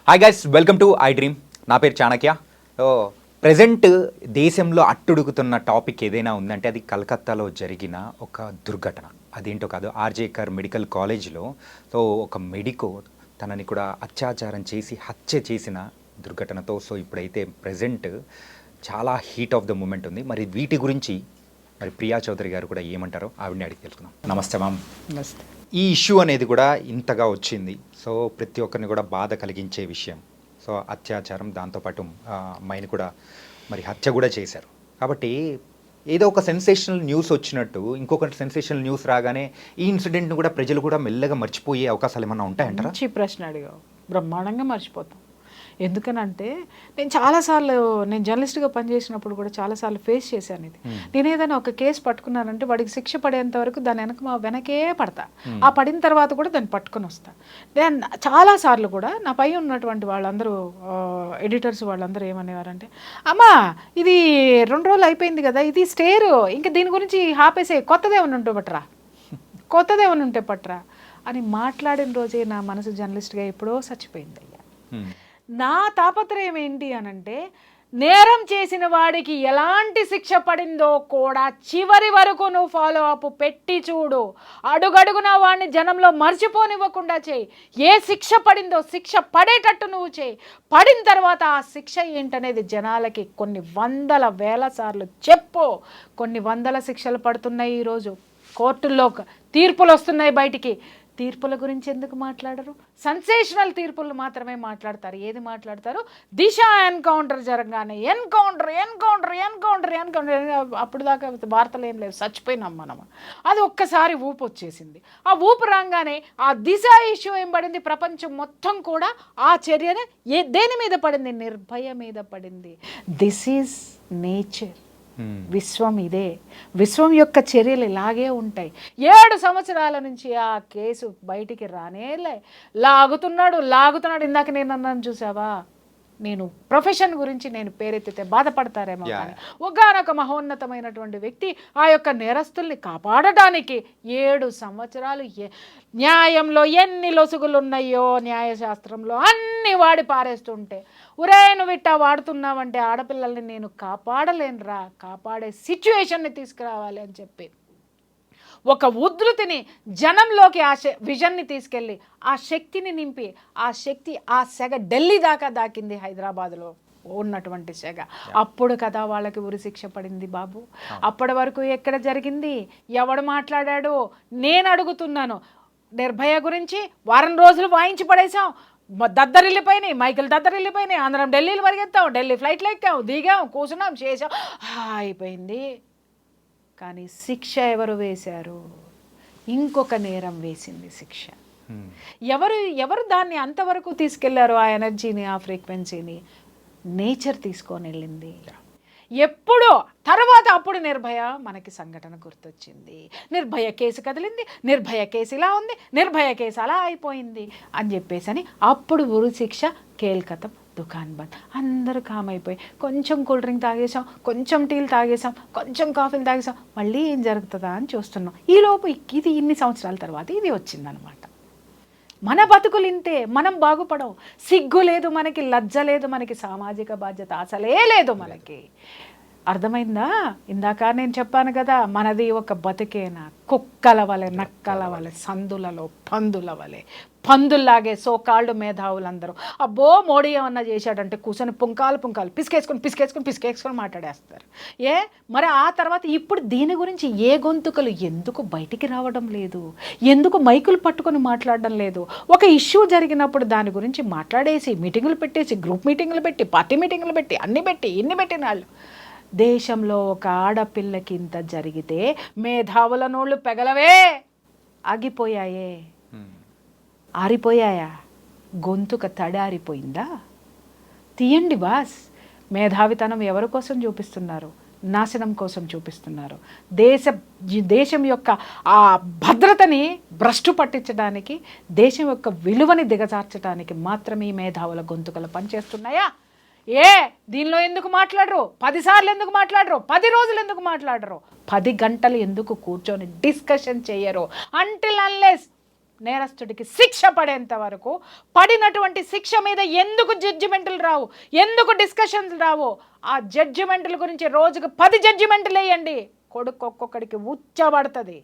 Hi guys, welcome to I dream. నా పేరు Chanakya. Present దేశంలో అట్టుడుగుతున్న టాపిక్ ఏదైనా ఉందంటే అది కలకత్తాలో జరిగిన ఒక దుర్ఘటన. అదేంటో కాదు, ఆర్జేకర్ మెడికల్ కాలేజ్లో ఒక మెడికో తనని కూడా అత్యాచారం చేసి హత్య చేసిన దుర్ఘటనతో ఇప్పుడైతే ప్రజెంట్ చాలా హీట్ ఆఫ్ ద మూమెంట్ ఉంది. మరి వీటి గురించి ప్రియా చౌదరి గారు కూడా ఏమంటారో ఆవిడని అడిగి తెలుసుకుందాం. నమస్తే మ్యామ్. నమస్తే. ఈ ఇష్యూ అనేది కూడా ఇంతగా వచ్చింది, ప్రతి ఒక్కరిని కూడా బాధ కలిగించే విషయం. అత్యాచారం, దాంతోపాటు అమ్మాయిని కూడా హత్య కూడా చేశారు. కాబట్టి ఏదో ఒక సెన్సేషనల్ న్యూస్ వచ్చినట్టు ఇంకొక సెన్సేషనల్ న్యూస్ రాగానే ఈ ఇన్సిడెంట్ను కూడా ప్రజలు కూడా మెల్లగా మర్చిపోయే అవకాశాలు ఏమన్నా ఉంటాయంటారా? మంచి ప్రశ్న అడిగావు. బ్రహ్మాండంగా మర్చిపోతాం. ఎందుకనంటే నేను జర్నలిస్ట్గా పనిచేసినప్పుడు కూడా చాలాసార్లు ఫేస్ చేశాను ఇది. నేను ఏదైనా ఒక కేసు పట్టుకున్నానంటే వాడికి శిక్ష పడేంత వరకు దాని వెనకే పడతా. ఆ పడిన తర్వాత కూడా దాన్ని పట్టుకొని వస్తా. నేను చాలాసార్లు కూడా నా పై ఉన్నటువంటి వాళ్ళందరూ ఎడిటర్స్ వాళ్ళందరూ ఏమనేవారంటే, అమ్మా ఇది 2 రోజులు అయిపోయింది కదా, ఇది స్టేరు, ఇంకా దీని గురించి ఆపేసే, కొత్తదేమన్నా ఉంటే పట్రా అని మాట్లాడిన రోజే నా మనసు జర్నలిస్ట్గా ఎప్పుడో చచ్చిపోయింది అయ్యా. నా తాపత్రయం ఏంటి అనంటే, నేరం చేసిన వాడికి ఎలాంటి శిక్ష పడిందో కూడా చివరి వరకు నువ్వు ఫాలో అప్ పెట్టి చూడు. అడుగడుగునా వాడిని జనంలో మర్చిపోనివ్వకుండా చేయి. ఏ శిక్ష పడిందో శిక్ష పడేటట్టు నువ్వు చేయి. పడిన తర్వాత ఆ శిక్ష ఏంటనేది జనాలకి కొన్ని వందల వేల సార్లు చెప్పు. కొన్ని వందల శిక్షలు పడుతున్నాయి ఈరోజు, కోర్టుల్లో తీర్పులు వస్తున్నాయి బయటికి. తీర్పుల గురించి ఎందుకు మాట్లాడరు? సెన్సేషనల్ తీర్పులు మాత్రమే మాట్లాడతారు. ఏది మాట్లాడతారు? దిశ ఎన్కౌంటర్ జరగానే ఎన్కౌంటర్, అప్పుడు దాకా వార్తలు ఏం లేవు, చచ్చిపోయినాం మనం. అది ఒక్కసారి ఊపు వచ్చేసింది. ఆ ఊపు రాగానే ఆ దిశ ఇష్యూ ఏం పడింది, ప్రపంచం మొత్తం కూడా ఆ చర్యని దేని మీద పడింది? నిర్భయ మీద పడింది. This is nature. విశ్వం ఇదే. విశ్వం యొక్క చర్యలు ఇలాగే ఉంటాయి. 7 సంవత్సరాల నుంచి ఆ కేసు బయటికి రానేలే. లాగుతున్నాడు. ఇందాక నేను అన్నాను చూసావా, నేను ప్రొఫెషన్ గురించి నేను పేరెత్తితే బాధపడతారేమో కానీ ఒకానొక మహోన్నతమైనటువంటి వ్యక్తి ఆ యొక్క నేరస్తుల్ని కాపాడటానికి 7 సంవత్సరాలు న్యాయంలో ఎన్ని లొసుగులు ఉన్నాయో న్యాయశాస్త్రంలో అన్ని వాడి పారేస్తుంటే, ఒరే నువ్వు ఇట్టా వాడుతున్నావంటే ఆడపిల్లల్ని నేను కాపాడలేనురా, కాపాడే సిచ్యువేషన్ని తీసుకురావాలి అని చెప్పి ఒక ఉధృతిని జనంలోకి, ఆ విజన్ని తీసుకెళ్ళి ఆ శక్తిని నింపి, ఆ శక్తి ఆ సెగ ఢిల్లీ దాకా దాకింది, హైదరాబాద్లో ఉన్నటువంటి సెగ. అప్పుడు కదా వాళ్ళకి ఉరిశిక్ష పడింది బాబు. అప్పటి వరకు ఎక్కడ జరిగింది? ఎవడు మాట్లాడాడు? నేను అడుగుతున్నాను. నిర్భయ గురించి వారం రోజులు వాయించి పడేసాం, దద్దరిల్లిపోయినాయి, మైకులు దద్దరిల్లిపోయినాయి, అందరం ఢిల్లీలో పరిగెత్తాం, ఢిల్లీ ఫ్లైట్లు ఎక్కాం, దిగాం, కూర్చున్నాం, చేసాం, అయిపోయింది. కానీ శిక్ష ఎవరు వేశారు? ఇంకొక నేరం వేసింది శిక్ష. ఎవరు దాన్ని అంతవరకు తీసుకెళ్లారు? ఆ ఎనర్జీని, ఆ ఫ్రీక్వెన్సీని నేచర్ తీసుకొని వెళ్ళింది. ఎప్పుడో తర్వాత అప్పుడు నిర్భయ మనకి సంఘటన గుర్తొచ్చింది. నిర్భయ కేసు కదిలింది, నిర్భయ కేసు ఇలా ఉంది, నిర్భయ కేసు అలా అయిపోయింది అని చెప్పేసి అని అప్పుడు ఉరి శిక్ష, కేల్కతం, దుకాన్ బంద్, అందరూ కామైపోయి కొంచెం కూల్ డ్రింక్ తాగేసాం, కొంచెం టీలు తాగేసాం, కొంచెం కాఫీలు తాగేసాం, మళ్ళీ ఏం జరుగుతుందా అని చూస్తున్నాం. ఈలోపు ఇది ఇన్ని సంవత్సరాల తర్వాత ఇది వచ్చిందనమాట. మన బతుకులు ఇంతే, మనం బాగుపడం. సిగ్గు లేదు మనకి, లజ్జ లేదు మనకి, సామాజిక బాధ్యత అసలే లేదు మనకి. అర్థమైందా? ఇందాక నేను చెప్పాను కదా, మనది ఒక బతుకేనా, కుక్కల వలె, నక్కల వలె, సందులలో పందుల వలె, పందుల్లాగే సోకాళ్ళు మేధావులందరూ అబ్బో మోడీ ఏమన్నా చేశాడంటే కూర్చొని పుంకాలు పిసికేసుకొని మాట్లాడేస్తారు. మరి ఆ తర్వాత ఇప్పుడు దీని గురించి ఏ గొంతుకలు ఎందుకు బయటికి రావడం లేదు? ఎందుకు మైకులు పట్టుకొని మాట్లాడడం లేదు? ఒక ఇష్యూ జరిగినప్పుడు దాని గురించి మాట్లాడేసి మీటింగులు పెట్టేసి, గ్రూప్ మీటింగులు పెట్టి, పార్టీ మీటింగులు పెట్టి, ఇన్ని పెట్టిన వాళ్ళు. దేశంలో ఒక ఆడపిల్లకి ఇంత జరిగితే మేధావుల నోళ్ళు పెగలవే, ఆగిపోయాయే, ఆరిపోయాయా? గొంతుక తడారిపోయిందా? తీయండి బాస్. మేధావితనం ఎవరి కోసం చూపిస్తున్నారు? నాశనం కోసం చూపిస్తున్నారు. దేశం యొక్క ఆ భద్రతని భ్రష్టు పట్టించడానికి, దేశం యొక్క విలువని దిగజార్చడానికి మాత్రమే మేధావుల గొంతుకలు పనిచేస్తున్నాయా? దీనిలో ఎందుకు మాట్లాడరు? 10 సార్లు ఎందుకు మాట్లాడరు? 10 రోజులు ఎందుకు మాట్లాడరు? 10 గంటలు ఎందుకు కూర్చొని డిస్కషన్ చేయరు? అంటిల్ అన్లెస్ నేరస్తుడికి శిక్ష పడేంత వరకు, పడినటువంటి శిక్ష మీద ఎందుకు జడ్జిమెంట్లు రావు, ఎందుకు డిస్కషన్స్ రావు, ఆ జడ్జిమెంట్ల గురించి రోజుకు 10 జడ్జిమెంట్లు వేయండి. కొడుకు ఒక్కొక్కడికి ఉచ్చబడుతుంది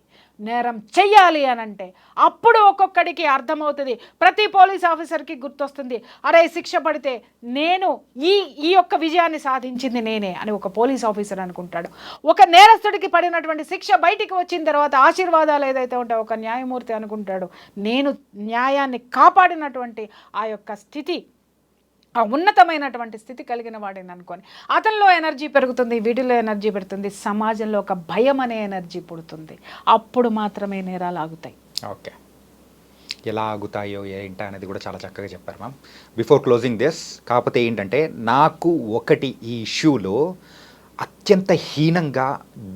నేరం చెయ్యాలి అనంటే. అప్పుడు ఒక్కొక్కడికి అర్థమవుతుంది, ప్రతి పోలీస్ ఆఫీసర్కి గుర్తొస్తుంది, అరే శిక్ష పడితే నేను ఈ యొక్క విజయాన్ని సాధించింది నేనే అని ఒక పోలీస్ ఆఫీసర్ అనుకుంటాడు. ఒక నేరస్తుడికి పడినటువంటి శిక్ష బయటికి వచ్చిన తర్వాత ఆశీర్వాదాలు ఏదైతే ఉంటాయో ఒక న్యాయమూర్తి అనుకుంటాడు, నేను న్యాయాన్ని కాపాడినటువంటి ఆ యొక్క స్థితి, ఆ ఉన్నతమైనటువంటి స్థితి కలిగిన వాడిని అనుకొని అతనిలో ఎనర్జీ పెరుగుతుంది, వీటిలో ఎనర్జీ పెడుతుంది, సమాజంలో ఒక భయం అనే ఎనర్జీ పుడుతుంది. అప్పుడు మాత్రమే నేరాలు ఆగుతాయి. ఓకే, ఎలా ఆగుతాయో ఏంటా అనేది కూడా చాలా చక్కగా చెప్పారు మ్యామ్. బిఫోర్ క్లోజింగ్ దిస్, కాకపోతే ఏంటంటే నాకు ఒకటి ఈ ఇష్యూలో అత్యంత హీనంగా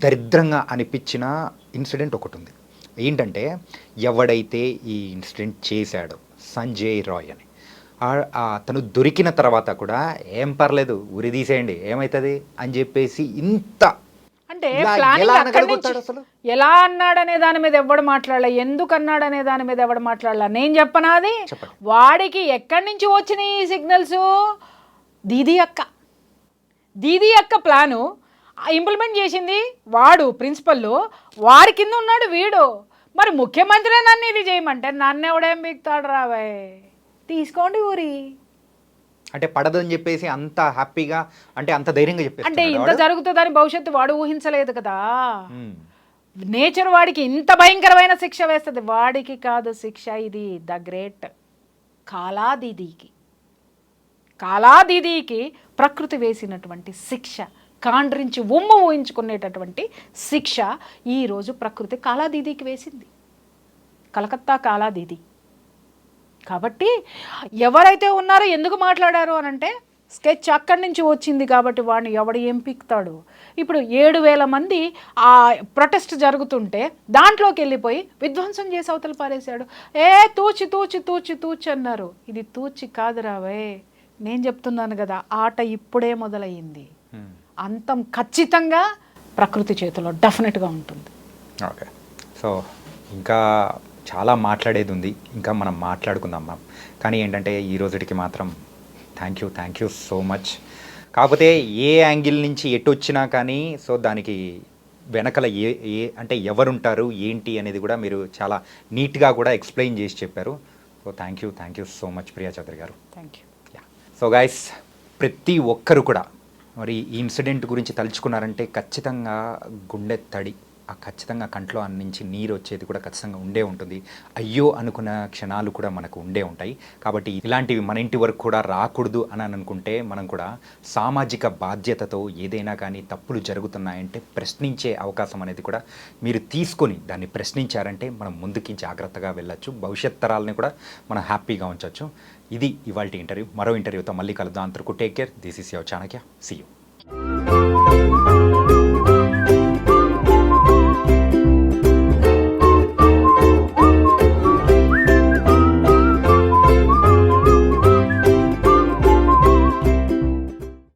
దరిద్రంగా అనిపించిన ఇన్సిడెంట్ ఒకటి ఉంది. ఏంటంటే ఎవడైతే ఈ ఇన్సిడెంట్ చేశాడో సంజయ్ రాయ్ అని, తను దొరికిన తర్వాత కూడా ఏం పర్లేదు ఉరి తీసేయండి ఏమవుతుంది అని చెప్పేసి ఇంత అంటే ఎలా అన్నాడనే దాని మీద ఎవడు మాట్లాడలే, ఎందుకు అన్నాడనే దాని మీద ఎవడు మాట్లాడలే. నేను చెప్పనాది, వాడికి ఎక్కడి నుంచి వచ్చినాయి ఈ సిగ్నల్స్? దీది అక్క ప్లాను ఇంప్లిమెంట్ చేసింది వాడు, ప్రిన్సిపల్ వాడి కింద ఉన్నాడు వీడు. మరి ముఖ్యమంత్రి నన్ను ఇది చేయమంటే నన్ను ఎవడేం బిగుతాడు రావాయ్, తీసుకోండి ఊరి. అంటే పడదని చెప్పేసి అంత హ్యాపీగా, అంటే అంత ధైర్యంగా చెప్పేసి, అంటే ఇంత జరుగుతుందని భవిష్యత్తు వాడు ఊహించలేదు కదా. నేచర్ వాడికి ఇంత భయంకరమైన శిక్ష వేస్తుంది. వాడికి కాదు శిక్ష, ఇది ద గ్రేట్ కాలాదీదీకి ప్రకృతి వేసినటువంటి శిక్ష, కాండ్రించి ఉమ్ము ఊహించుకునేటటువంటి శిక్ష ఈరోజు ప్రకృతి కాలాదీదీకి వేసింది, కలకత్తా కాలాదీదీ. కాబట్టి ఎవరైతే ఉన్నారో ఎందుకు మాట్లాడారు అని అంటే స్కెచ్ అక్కడి నుంచి వచ్చింది కాబట్టి వాడిని ఎవడు ఏం పీకుతాడు. ఇప్పుడు 7,000 మంది ఆ ప్రొటెస్ట్ జరుగుతుంటే దాంట్లోకి వెళ్ళిపోయి విధ్వంసం చేసి అవతల పారేశాడు. తూచి అన్నారు. ఇది తూచి కాదు రావే, నేను చెప్తున్నాను కదా, ఆట ఇప్పుడే మొదలయ్యింది. అంతం ఖచ్చితంగా ప్రకృతి చేతిలో డెఫినెట్గా ఉంటుంది. ఓకే, సో ఇంకా చాలా మాట్లాడేది ఉంది, ఇంకా మనం మాట్లాడుకుందాం మ్యామ్. కానీ ఏంటంటే ఈ రోజుకి మాత్రం థ్యాంక్ యూ సో మచ్. కాకపోతే ఏ యాంగిల్ నుంచి ఎటు వచ్చినా కానీ సో దానికి వెనకల అంటే ఎవరుంటారు ఏంటి అనేది కూడా మీరు చాలా నీట్గా కూడా ఎక్స్ప్లెయిన్ చేసి చెప్పారు. So thank you so much Priya Chaudhary garu. Thank you. So guys, ప్రతి ఒక్కరు కూడా మరి ఈ ఇన్సిడెంట్ గురించి తలుచుకున్నారంటే ఖచ్చితంగా గుండె తడి, ఖచ్చితంగా కంట్లో నుంచి నీరు వచ్చేది కూడా ఖచ్చితంగా ఉండే ఉంటుంది. అయ్యో అనుకున్న క్షణాలు కూడా మనకు ఉండే ఉంటాయి. కాబట్టి ఇలాంటివి మన ఇంటి వరకు కూడా రాకూడదు అని అనుకుంటే మనం కూడా సామాజిక బాధ్యతతో ఏదైనా కానీ తప్పులు జరుగుతున్నాయంటే ప్రశ్నించే అవకాశం అనేది కూడా మీరు తీసుకొని దాన్ని ప్రశ్నించారంటే మనం ముందుకి జాగ్రత్తగా వెళ్ళొచ్చు, భవిష్యత్ తరాలని కూడా మనం హ్యాపీగా ఉంచవచ్చు. ఇది ఇవాల్టి ఇంటర్వ్యూ. మరో ఇంటర్వ్యూతో మళ్ళీ కలుద్దాం. అంతవరకు take care. This is your Chanakya. See you.